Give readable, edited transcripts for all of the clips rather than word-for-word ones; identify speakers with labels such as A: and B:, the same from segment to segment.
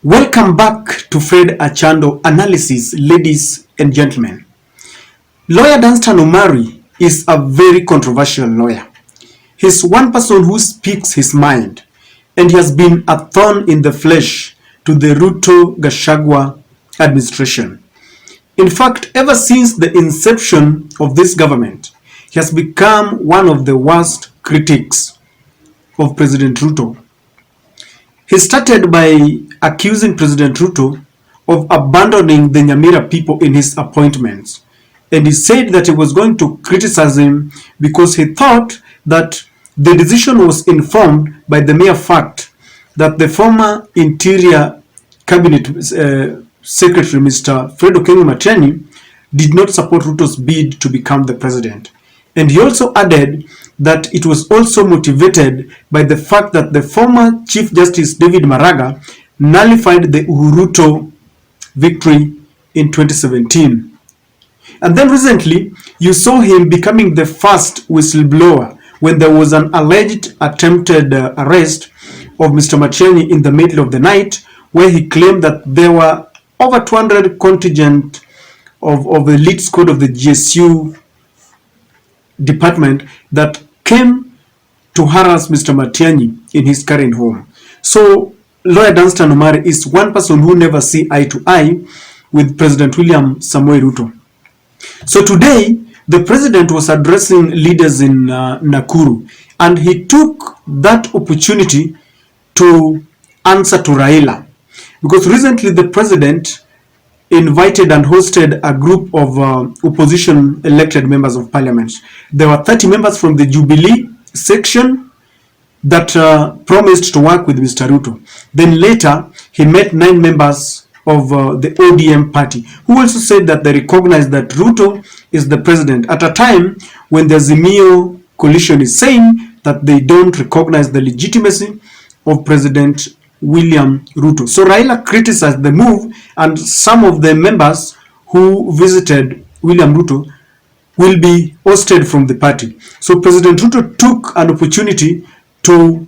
A: Welcome back to Fred Achando Analysis, ladies and gentlemen. Lawyer Danstan Omari is a very controversial lawyer. He's one person who speaks his mind, and he has been a thorn in the flesh to the Ruto Gachagua administration. In fact, ever since the inception of this government, he has become one of the worst critics of President Ruto. He started by accusing President Ruto of abandoning the Nyamira people in his appointments. And he said that he was going to criticize him because he thought that the decision was informed by the mere fact that the former Interior Cabinet Secretary, Mr. Fredrick Otieno, did not support Ruto's bid to become the president. And he also added that it was also motivated by the fact that the former Chief Justice David Maraga nullified the Ruto victory in 2017. And then recently, you saw him becoming the first whistleblower when there was an alleged attempted arrest of Mr. Matiang'i in the middle of the night, where he claimed that there were over 200 contingent of the elite squad of the GSU department that came to harass Mr. Matiang'i in his current home. So lawyer Danstan Omari is one person who never see eye to eye with President William Samoei Ruto. So today, the president was addressing leaders in Nakuru, and he took that opportunity to answer to Raila. Because recently the president invited and hosted a group of opposition elected members of parliament. There were 30 members from the Jubilee section that promised to work with Mr. Ruto. Then later, he met 9 members of the ODM party, who also said that they recognize that Ruto is the president at a time when the Azimio coalition is saying that they don't recognize the legitimacy of President William Ruto. So Raila criticized the move, and some of the members who visited William Ruto will be ousted from the party. So President Ruto took an opportunity to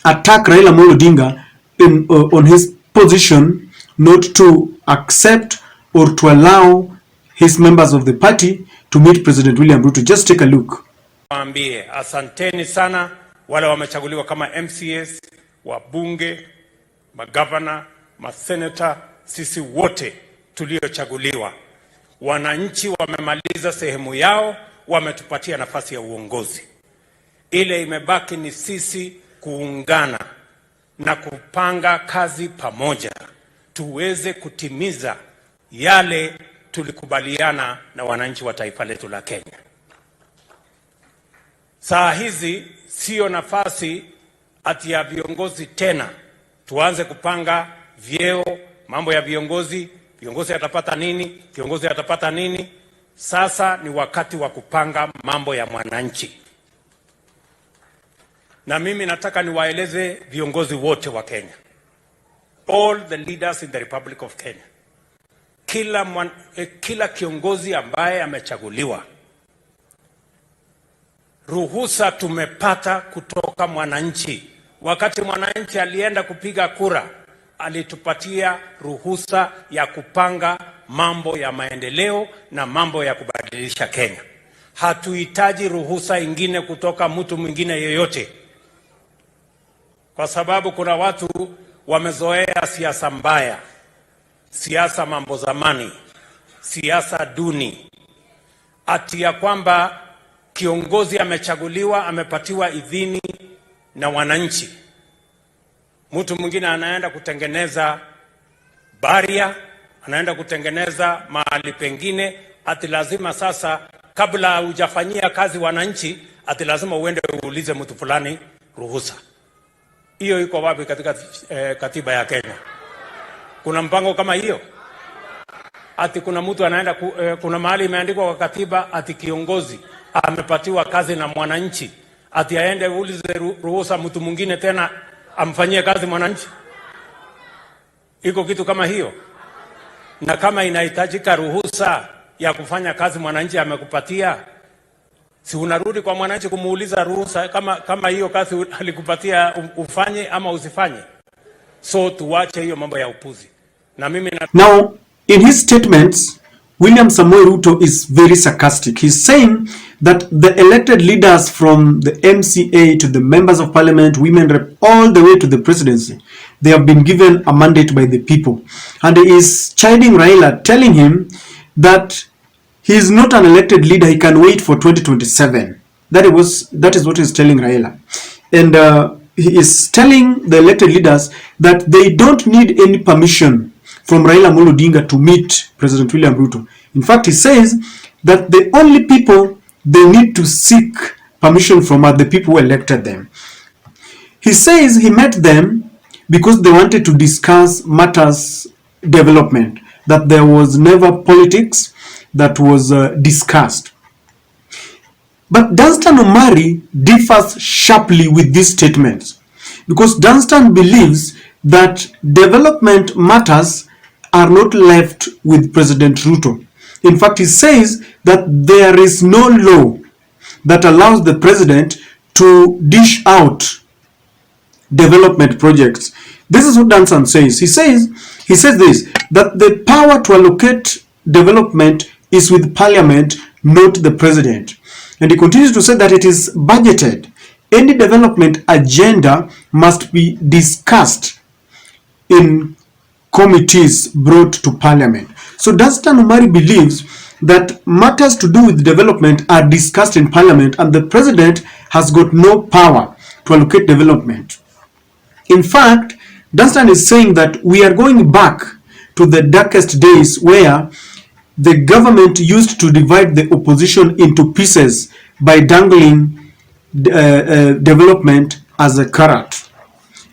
A: attack Raila Amolo Odinga on his position not to accept or to allow his members of the party to meet President William Ruto. Just take a look.
B: Waambie asanteni sana wale wamechaguliwa kama MCS, wabunge, magavana, maseneta, sisi wote tuliochaguliwa. Wananchi wamemaliza sehemu yao, wametupatia nafasi ya uongozi. Ile imebaki ni sisi kuungana na kupanga kazi pamoja, tuweze kutimiza yale tulikubaliana na wananchi wa taifa letu la Kenya. Saa hizi sio nafasi ati ya viongozi tena. Tuanze kupanga vyeo, mambo ya viongozi atapata nini, kiongozi atapata nini. Sasa ni wakati wa kupanga mambo ya mwananchi. Na mimi nataka niwaeleze viongozi wote wa Kenya, all the leaders in the Republic of Kenya, kila kiongozi ambaye amechaguliwa, ruhusa tumepata kutoka mwananchi. Wakati mwananchi alienda kupiga kura, alitupatia ruhusa ya kupanga mambo ya maendeleo na mambo ya kubadilisha Kenya. Hatuhitaji ruhusa ingine kutoka mtu mwingine yoyote, kwa sababu kuna watu wamezoea siasa mbaya, siasa mambo zamani, siasa duni, ati ya kwamba kiongozi amechaguliwa, amepatiwa idhini na wananchi. Mtu mwingine anaenda kutengeneza baria, anaenda kutengeneza mahali pengine, ati lazima sasa kabla hujafanyia kazi wananchi, ati lazima uende uulize mtu fulani ruhusa. Hiyo iko wapi katika katiba ya Kenya? Kuna mpango kama hiyo? Ati kuna mtu anaenda kuna mahali imeandikwa kwa katiba ati kiongozi amepatiwa kazi na mwananchi, ati aende uulize ruhusa mtu mwingine tena amfanyie kazi mwananchi? Iko kitu kama hiyo? Na kama inahitajika ruhusa ya kufanya kazi mwananchi amekupatia, si unarudi kwa mwananchi kumuuliza ruhusa kama hiyo kazi alikupatia ufanye ama usifanye? So tuwache hiyo mambo ya upuzi. Na mimi na...
A: Now, in his statements, William Samoei Ruto is very sarcastic. He's saying that the elected leaders from the MCA to the members of parliament, women rep, all the way to the presidency, they have been given a mandate by the people. And he is chiding Raila, telling him that he is not an elected leader, he can wait for 2027. That is what he's telling Raila. And he is telling the elected leaders that they don't need any permission from Raila Amolo Odinga to meet President William Ruto. In fact, he says that the only people they need to seek permission from are the people who elected them. He says he met them because they wanted to discuss matters development, that there was never politics that was discussed. But Danstan Omari differs sharply with these statements, because Danstan believes that development matters are not left with President Ruto. In fact, he says that there is no law that allows the president to dish out development projects. This is what Danstan says. He says this, that the power to allocate development is with parliament, not the president. And he continues to say that it is budgeted. Any development agenda must be discussed in committees brought to parliament. So Danstan Omari believes that matters to do with development are discussed in parliament, and the president has got no power to allocate development. In fact, Danstan is saying that we are going back to the darkest days where the government used to divide the opposition into pieces by dangling development as a carrot.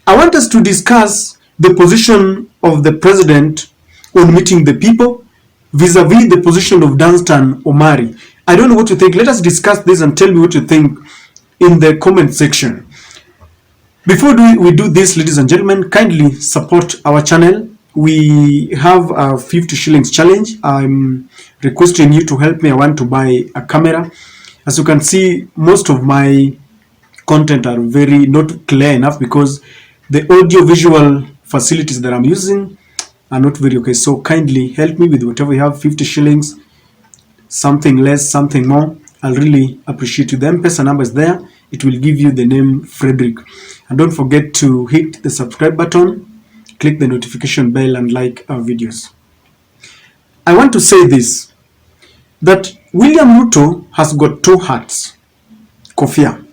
A: I want us to discuss the position of the president on meeting the people vis-a-vis the position of Danstan Omari. I don't know what you think. Let us discuss this and tell me what you think in the comment section. Before we do this, ladies and gentlemen, kindly support our channel. We have a 50 shillings challenge. I'm requesting you to help me. I want to buy a camera. As you can see, most of my content are very not clear enough because the audio visual facilities that I'm using are not very okay. So kindly help me with whatever you have, 50 shillings, something less, something more. I'll really appreciate you. The Mpesa number is there. It will give you the name Fredrick. And don't forget to hit the subscribe button, click the notification bell, and like our videos. I want to say this, that William Ruto has got two hats. Kofia.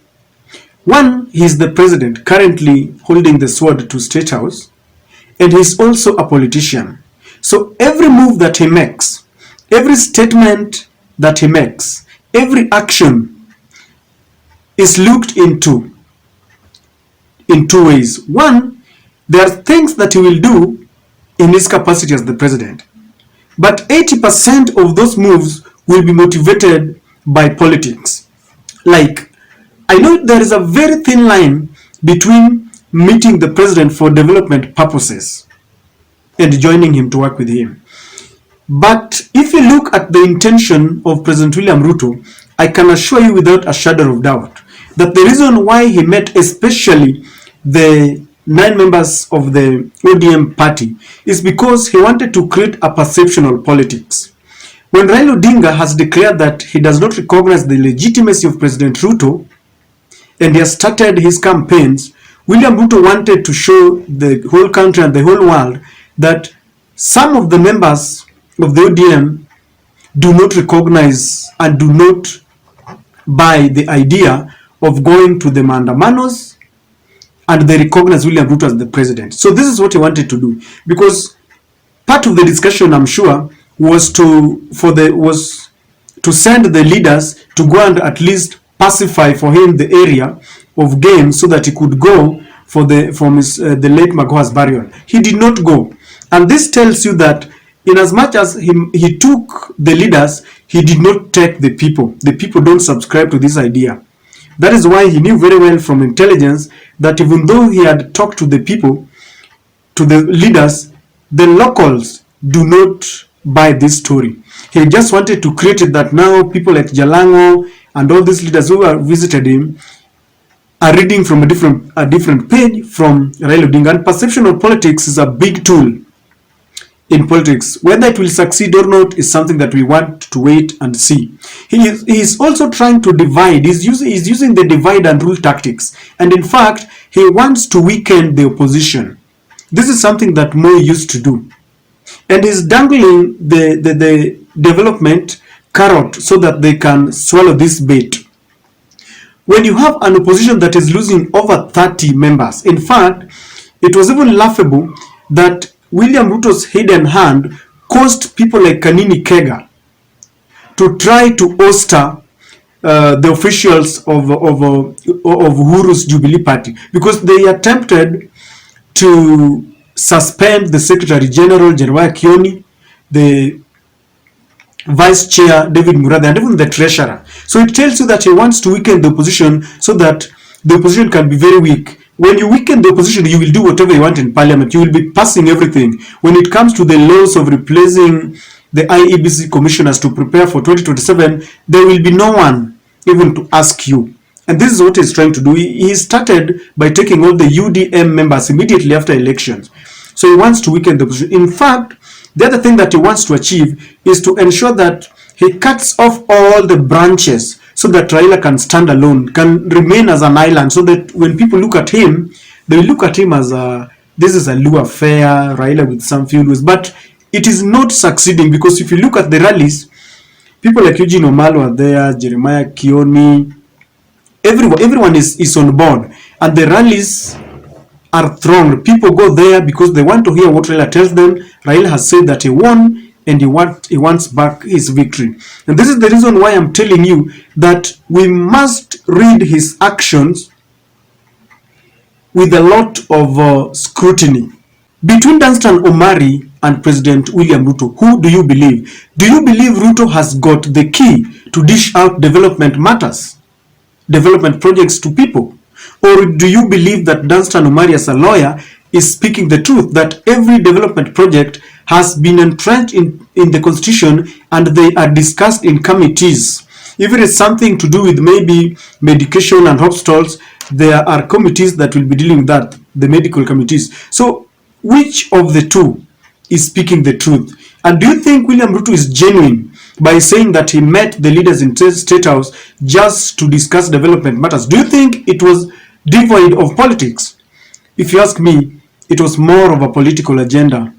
A: One, he is the president currently holding the sword to State House, and he is also a politician. So every move that he makes, every statement that he makes, every action is looked into in two ways. One, there are things that he will do in his capacity as the president, but 80% of those moves will be motivated by politics. Like, I know there is a very thin line between meeting the president for development purposes and joining him to work with him. But if you look at the intention of President William Ruto, I can assure you without a shadow of doubt that the reason why he met especially the 9 members of the ODM party is because he wanted to create a perception of politics. When Raila Odinga has declared that he does not recognize the legitimacy of President Ruto and he has started his campaigns, William Ruto wanted to show the whole country and the whole world that some of the members of the ODM do not recognize and do not buy the idea of going to the maandamanos, and they recognize William Ruto as the president. So this is what he wanted to do, because part of the discussion, I'm sure, was to send the leaders to go and at least pacify for him the area of game so that he could go for the late Magoha's burial. He did not go, and this tells you that in as much as he took the leaders, he did not take the people. The people don't subscribe to this idea. That is why he knew very well from intelligence that even though he had talked to the people, to the leaders, the locals do not buy this story. He just wanted to create it that now people like Jalango and all these leaders who have visited him, are reading from a different page from Raila Odinga. And perception of politics is a big tool in politics. Whether it will succeed or not is something that we want to wait and see. He is also trying to divide. He's using the divide and rule tactics. And in fact, he wants to weaken the opposition. This is something that Moi used to do. And he's dangling the development carrot so that they can swallow this bait. When you have an opposition that is losing over 30 members, in fact, it was even laughable that William Ruto's hidden hand caused people like Kanini Kega to try to oster the officials of Uhuru's Jubilee Party, because they attempted to suspend the Secretary General Jeremiah Kioni, the Vice Chair David Murathe, and even the Treasurer. So it tells you that he wants to weaken the opposition so that the opposition can be very weak. When you weaken the opposition, you will do whatever you want in parliament. You will be passing everything. When it comes to the laws of replacing the IEBC commissioners to prepare for 2027, there will be no one even to ask you. And this is what he's trying to do. He started by taking all the UDM members immediately after elections. So he wants to weaken the opposition. In fact, the other thing that he wants to achieve is to ensure that he cuts off all the branches so that Raila can stand alone, can remain as an island, so that when people look at him, they will look at him as this is a Luo affair, Raila with some few. But it is not succeeding, because if you look at the rallies, people like Eugene Omalo are there, Jeremiah Kioni, everyone is on board, and the rallies are thronged. People go there because they want to hear what Raila tells them. Raila has said that he won, and he wants back his victory. And this is the reason why I'm telling you that we must read his actions with a lot of scrutiny. Between Danstan Omari and President William Ruto, who do you believe? Do you believe Ruto has got the key to dish out development matters, development projects to people? Or do you believe that Danstan Omari, as a lawyer, is speaking the truth, that every development project has been entrenched in the constitution and they are discussed in committees? If it is something to do with maybe medication and hospitals, there are committees that will be dealing with that, the medical committees. So which of the two is speaking the truth? And do you think William Ruto is genuine by saying that he met the leaders in State House just to discuss development matters? Do you think it was devoid of politics? If you ask me, it was more of a political agenda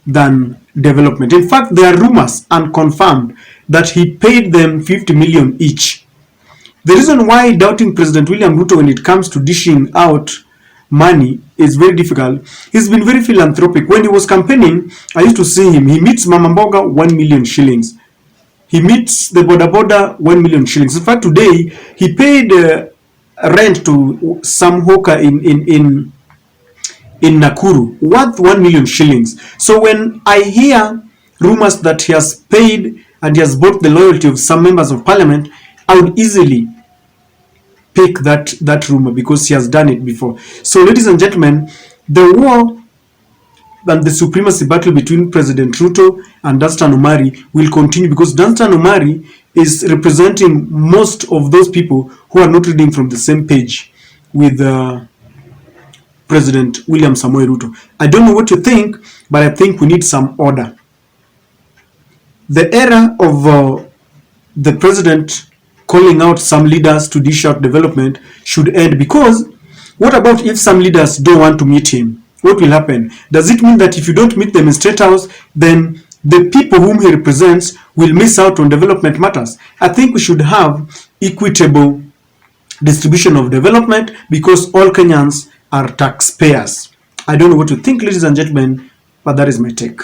A: than development. In fact, there are rumors, unconfirmed, that he paid them 50 million each. The reason why doubting President William Ruto when it comes to dishing out money is very difficult. He's been very philanthropic. When he was campaigning, I used to see him. He meets Mama Mboga 1 million shillings. He meets the Boda Boda 1 million shillings. In fact, today he paid rent to some hawker in Nakuru worth 1 million shillings. So when I hear rumors that he has paid and he has bought the loyalty of some members of parliament, I would easily pick that rumor because he has done it before. So ladies and gentlemen, the war and the supremacy battle between President Ruto and Danstan Omari will continue, because Danstan Omari is representing most of those people who are not reading from the same page with President William Samoei Ruto. I don't know what you think, but I think we need some order. The era of the president calling out some leaders to dish out development should end, because what about if some leaders don't want to meet him? What will happen? Does it mean that if you don't meet them in State House, then the people whom he represents will miss out on development matters? I think we should have equitable distribution of development, because all Kenyans are taxpayers. I don't know what you think, ladies and gentlemen, but that is my take.